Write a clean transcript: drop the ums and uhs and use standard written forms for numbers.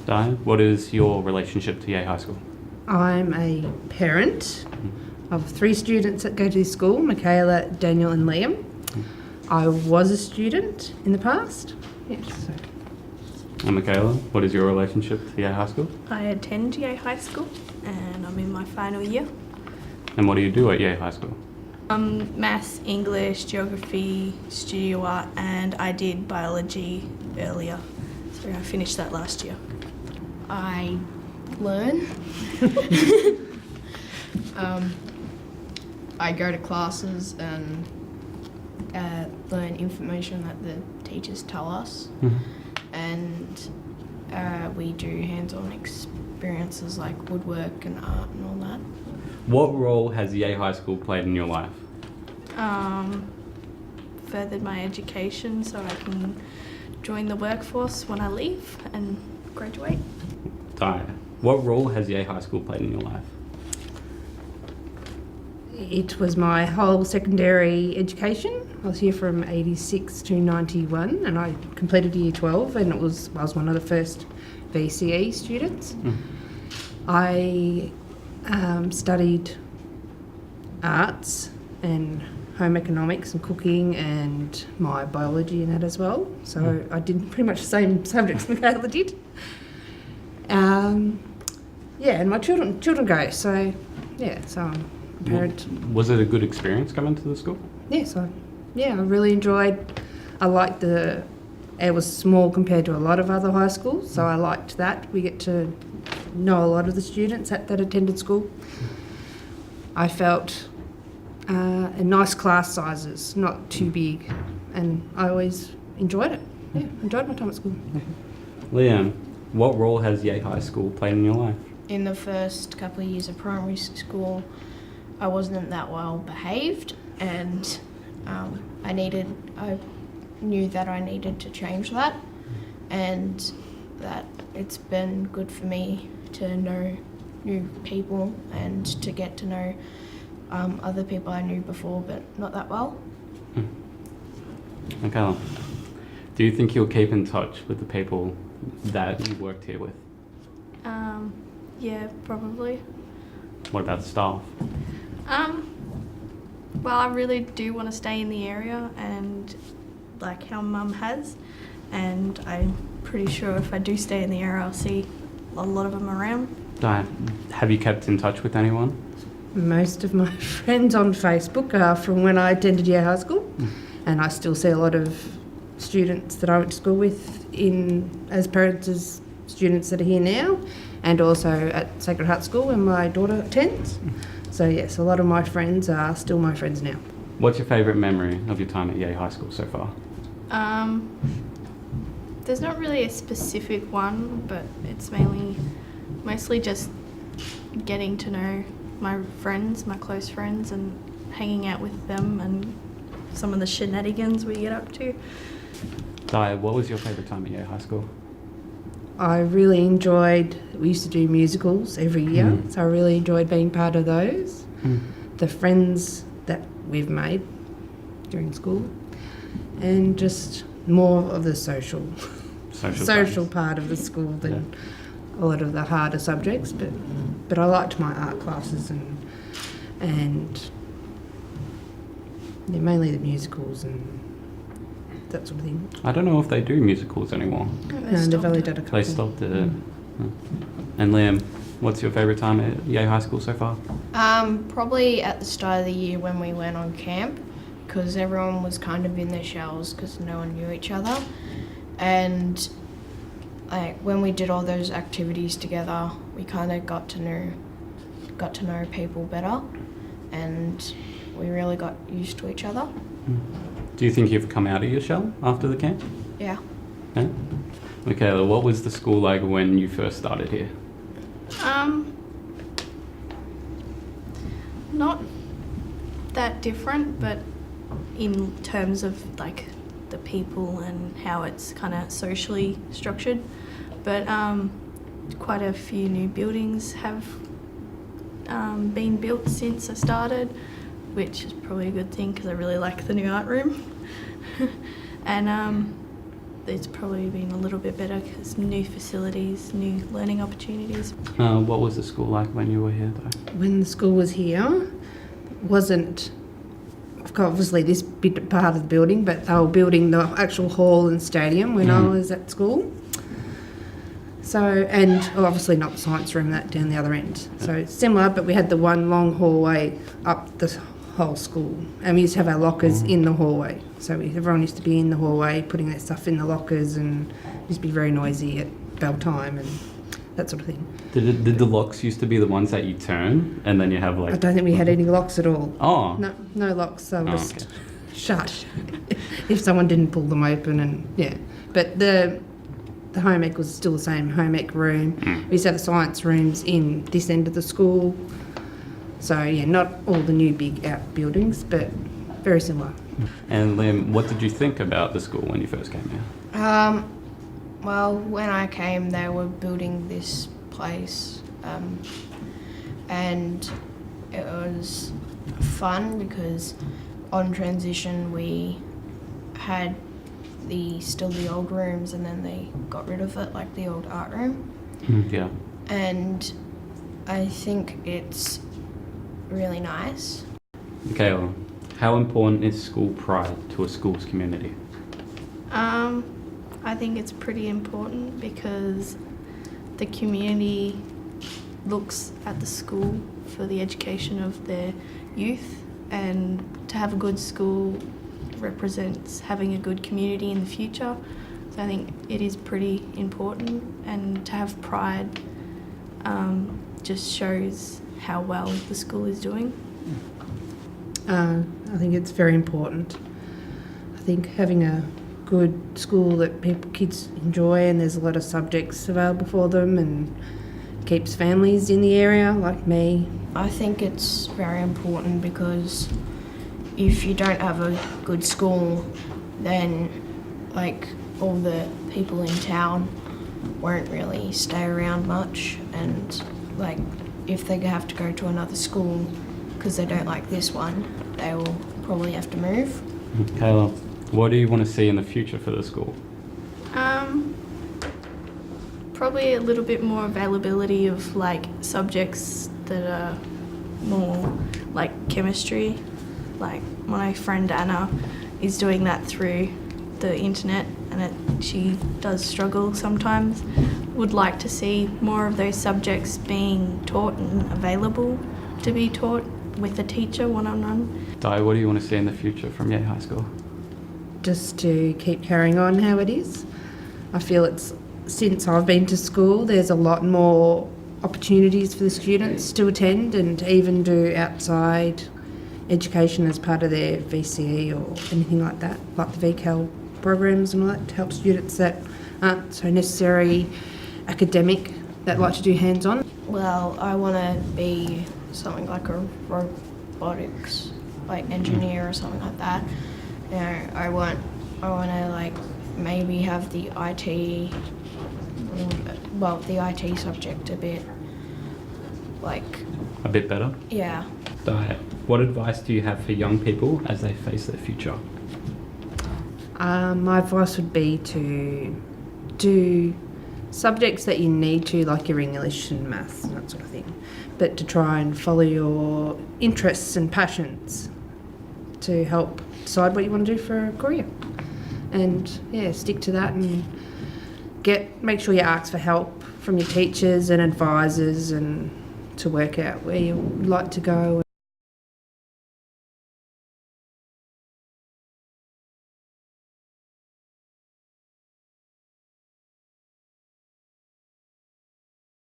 Dianne, what is your relationship to Yea High School? I'm a parent of 3 students that go to this school, Mikayla, Daniel and Liam. I was a student in the past. Yes. And Mikayla, what is your relationship to Yea High School? I attend Yea High School and I'm in my final year. And what do you do at Yea High School? Maths, English, Geography, Studio Art, and I did Biology earlier. So I finished that last year. I learn. I go to classes and learn information that the teachers tell us. And we do hands-on experiences like woodwork and art and all that. What role has Yea High School played in your life? Furthered my education so I can join the workforce when I leave and graduate. Dianne, what role has Yea High School played in your life? It was my whole secondary education. I was here from 86 to 91 and I completed year 12 and I was one of the first VCE students. I studied arts and home economics and cooking and my biology and that as well. So I did pretty much the same subjects Mikayla did. And my children go. So I'm a parent. Was it a good experience coming to the school? Yes, I really enjoyed. I liked it was small compared to a lot of other high schools, so I liked that. We get to know a lot of the students that attended school. I felt a nice class sizes, not too big, and I always enjoyed it. Yeah, enjoyed my time at school. Liam, what role has Yea High School played in your life? In the first couple of years of primary school, I wasn't that well behaved, and I knew that I needed to change that, and that it's been good for me to know new people and to get to know other people I knew before but not that well. Mikayla, do you think you'll keep in touch with the people that you worked here with? Yeah, probably. What about the staff? Well, I really do want to stay in the area and like how Mum has, and I'm pretty sure if I do stay in the area I'll see a lot of them around. Dianne, have you kept in touch with anyone? Most of my friends on Facebook are from when I attended Yea High School, and I still see a lot of students that I went to school with as parents as students that are here now, and also at Sacred Heart School where my daughter attends. So yes, a lot of my friends are still my friends now. What's your favourite memory of your time at Yea High School so far? There's not really a specific one, but it's mostly just getting to know my friends, my close friends, and hanging out with them and some of the shenanigans we get up to. Dianne, what was your favourite time at Yea High School? I really enjoyed, we used to do musicals every year, so I really enjoyed being part of those. The friends that we've made during school, and just more of the social part of the school than a lot of the harder subjects. But I liked my art classes and mainly the musicals and that sort of thing. I don't know if they do musicals anymore. They've only done a couple. They stopped it. And Liam, what's your favourite time at Yea High School so far? Probably at the start of the year when we went on camp, because everyone was kind of in their shells because no one knew each other, and when we did all those activities together, we kind of got to know people better, and we really got used to each other. Do you think you've come out of your shell after the camp? Yeah. Yeah? Mikayla, what was the school like when you first started here? Not that different, but in terms of like the people and how it's kind of socially structured. But quite a few new buildings have been built since I started, which is probably a good thing because I really like the new art room. And it's probably been a little bit better because new facilities, new learning opportunities. What was the school like when you were here, though? When the school was here, wasn't obviously this bit part of the building, but they were building the actual hall and stadium when I was at school. So, and obviously not the science room, that down the other end. So similar, but we had the one long hallway up the whole school, and we used to have our lockers in the hallway. So everyone used to be in the hallway putting their stuff in the lockers, and it used to be very noisy at bell time and that sort of thing. Did the locks used to be the ones that you turn and then you have like... I don't think we had any locks at all. Oh. No locks. They were just Okay. shut if someone didn't pull them open, and yeah. But the home ec was still the same home ec room. We used to have the science rooms in this end of the school. So yeah, not all the new big outbuildings, but very similar. And Liam, what did you think about the school when you first came here? Well, when I came, they were building this place, and it was fun because on transition we had still the old rooms, and then they got rid of it, like the old art room. Yeah. And I think it's really nice. Mikayla, how important is school pride to a school's community? I think it's pretty important because the community looks at the school for the education of their youth, and to have a good school represents having a good community in the future. So I think it is pretty important, and to have pride just shows how well the school is doing. I think it's very important. I think having a good school that kids enjoy, and there's a lot of subjects available for them, and keeps families in the area like me. I think it's very important because if you don't have a good school, then like all the people in town won't really stay around much, and like if they have to go to another school because they don't like this one, they will probably have to move. Kayla, what do you want to see in the future for the school? Probably a little bit more availability of like subjects that are more like chemistry. Like my friend Anna is doing that through the internet, and she does struggle sometimes. Would like to see more of those subjects being taught and available to be taught with a teacher one-on-one. Di, what do you want to see in the future from Yea High School? Just to keep carrying on how it is. I feel it's, since I've been to school, there's a lot more opportunities for the students to attend and even do outside education as part of their VCE or anything like that, like the VCAL programs and all that, to help students that aren't so necessarily academic, that like to do hands-on. Well, I want to be something like a robotics like engineer or something like that. You know, I want to like maybe have the IT subject a bit better? Yeah. Di, what advice do you have for young people as they face their future? My advice would be to do subjects that you need to, like your English and maths and that sort of thing, but to try and follow your interests and passions to help decide what you want to do for a career. And yeah, stick to that, and make sure you ask for help from your teachers and advisors, and to work out where you would like to go.